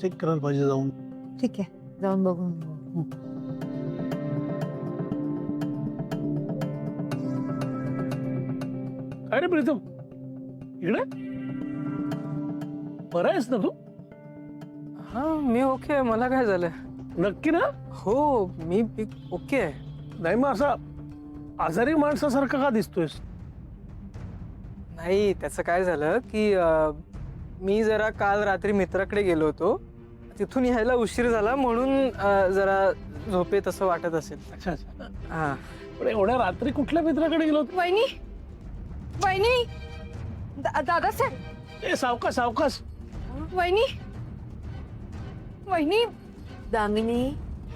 Check करायला पाहिजे जाऊन. ठीक आहे, जाऊन बघून घेऊ. काय रे प्रीतम, इकडे बरं आहेस ना तू? हा मी ओके, मला काय झालं? नक्की ना? हो मी ओके आहे. नाही मग असा आजारी माणसासारखा का दिसतोयस? नाही त्याचं काय झालं की मी जरा काल रात्री मित्राकडे गेलो होतो, तिथून यायला उशीर झाला म्हणून जरा झोपेत असं वाटत असेल. अच्छा अच्छा. हा पण एवढ्या रात्री कुठल्या मित्राकडे गेलो होतो? वहिनी, वहिनी, दादासाहेब, ए सावकाश सावकाश. वहिनी, वहिनी. दामिनी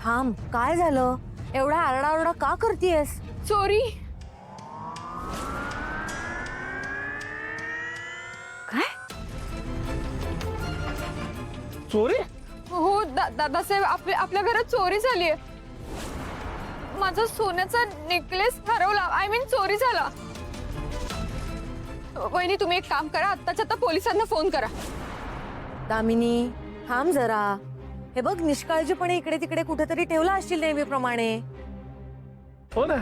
थांब, काय झालं? एवढा आरडाओरडा का करतेयस? चोरी. काय? चोरी? हो दादासाहेब, आपल्या घरात चोरी झालीये. माझा सोन्याचा नेकलेस हरवला, आय मीन चोरी झाला. वहिनी तुम्ही एक काम करा, आत्ताच्या आता पोलिसांना फोन करा. दामिनी थांब जरा. हे बघ, निष्काळजीपणे इकडे तिकडे कुठेतरी ठेवला असशील नेहमीप्रमाणे. हो ना,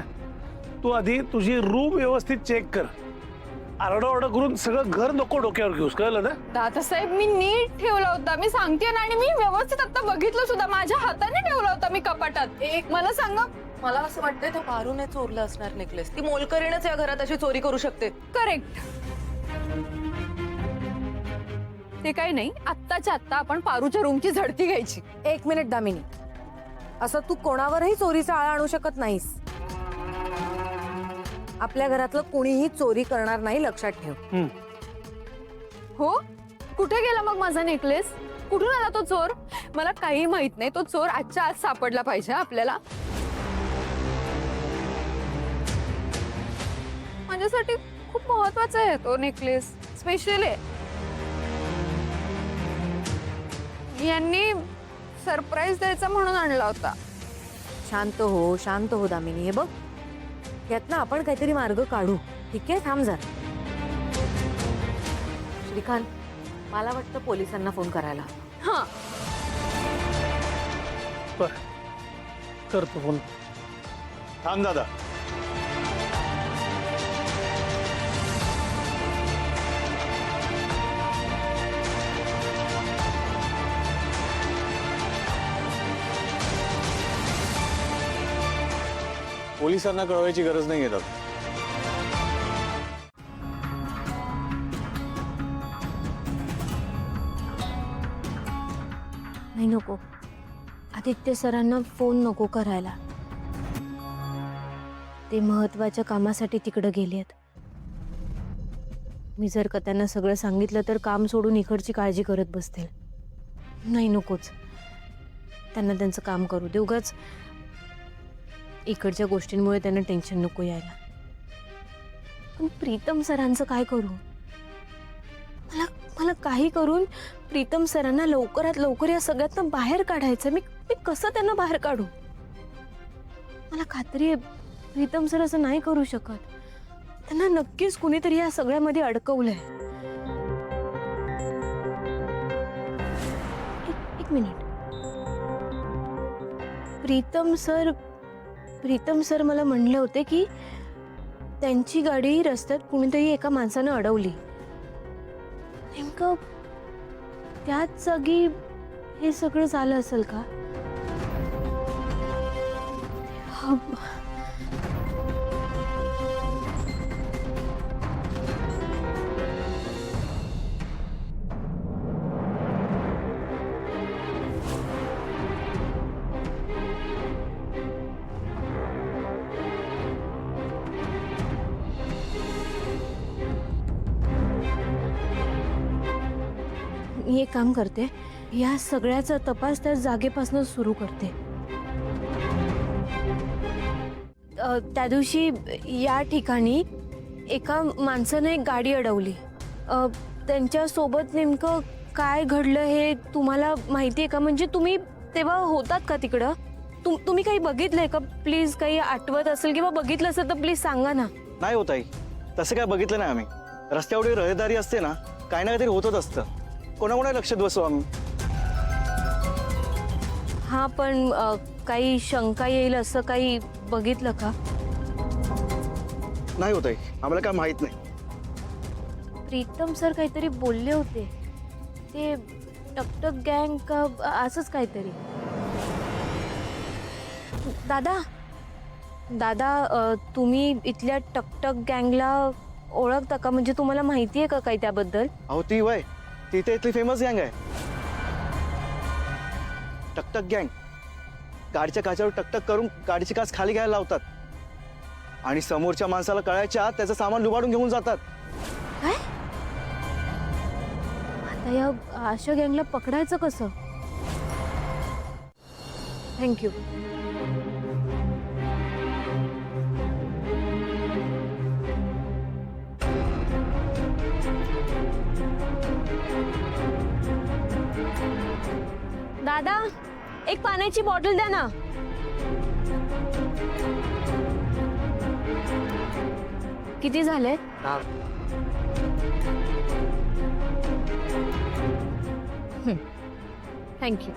तू आधी तुझी रूम व्यवस्थित चेक कर. आरडाओरडा करून सगळं घर नको डोक्यावर घेऊस, कळलं ना? दादासाहेब मी नीट ठेवला होता, मी सांगते ना, आणि मी व्यवस्थित आता बघितलं सुद्धा, माझ्या हाताने ठेवला होता मी कपाटात. एक मला सांगा. मला असं वाटतंय तो पारूने चोरला असणार नेकलेस. ती मोलकरीणच या घरात अशी चोरी करू शकते. करेक्ट. ते काही नाही, आत्ताच्या आत्ता आपण पारूच्या रूमची झडती घ्यायची. एक मिनिट दामिनी, असं तू कोणावरही चोरीचा आळा आणू शकत नाहीस. आपल्या घरातलं कोणीही चोरी करणार नाही, लक्षात ठेव. हो, कुठे गेला मग माझा नेकलेस? कुठून आला तो चोर? मला काही माहित नाही, तो चोर आजच्या आज सापडला पाहिजे आपल्याला. माझ्यासाठी खूप महत्वाचा आहे तो नेकलेस, स्पेशल आहे. यांनी सरप्राईज द्यायचा म्हणून आणला होता. शांत हो, शांत हो दामिनी. हे बघ, यातनं आपण काहीतरी मार्ग काढू, ठीक आहे? थांब जरा. श्रीकांत, मला वाटतं पोलिसांना फोन करायला. हा, बर, करतो फोन. थांब दादा. पोलिसांना कळवायची गरज नाही येतात. नाही नको, आदित्य सरांना फोन नको करायला. ते महत्वाच्या कामासाठी तिकडे गेलेत. मी जर का त्यांना सगळं सांगितलं तर काम सोडून इकडची काळजी करत बसतील. नाही नकोच, त्यांना त्यांचं काम करू दे. उगाच इकडच्या गोष्टींमुळे त्यांना टेन्शन नको यायला. पण प्रीतम सरांचं काय करू? मला काही करून प्रीतम सरांना लवकरात लवकर या सगळ्यातनं बाहेर काढायचं. मी कसं त्यांना बाहेर काढू? मला खात्री आहे प्रीतम सर असं नाही करू शकत. त्यांना नक्कीच कुणीतरी या सगळ्यामध्ये अडकवलंय. एक मिनिट. प्रीतम सर मला म्हणले होते की त्यांची गाडी रस्त्यात कुणीतरी एका माणसानं अडवली. नेमकं त्याच जागी हे सगळं झालं असेल का? मी एक काम करते, या सगळ्याचा तपास त्या जागेपासून सुरू करते. त्या दिवशी या ठिकाणी एका माणसाने एक गाडी अडवली. त्यांच्या सोबत नेमकं काय घडलं हे तुम्हाला माहिती आहे का? म्हणजे तुम्ही तेव्हा होतात का तिकडं? तुम्ही काही बघितलंय का? प्लीज काही आठवत असेल किंवा बघितलं असेल तर प्लीज सांगा ना. नाही होत आई, तसं काय बघितलं नाही आम्ही. रस्त्यावर रहदारी असते ना, काही ना काहीतरी होतच असतं. कोणाकोणा लक्षात बसू आम्ही. हा पण काही शंका येईल असं काही बघितलं का? नाही होत आहे, आम्हाला काय माहित नाही. प्रीतम सर काहीतरी बोलले होते, ते टकटक गँग का असंच काहीतरी. दादा दादा तुम्ही इथल्या टकटक गँगला ओळखता का? म्हणजे तुम्हाला माहिती आहे का काही त्याबद्दल? अहो ती वय ती तर इथली फेमस गँग आहे. टकटक गँग गाडीच्या काचावर टकटक करून गाडीची काच खाली घ्यायला लावतात आणि समोरच्या माणसाला कळायच्या आत त्याचं सामान लुबाडून घेऊन जातात. काय? आता या अशा गँगला पकडायचं कसं? थँक्यू. दादा एक पाण्याची बॉटल द्या ना. किती झाले? थँक्यू.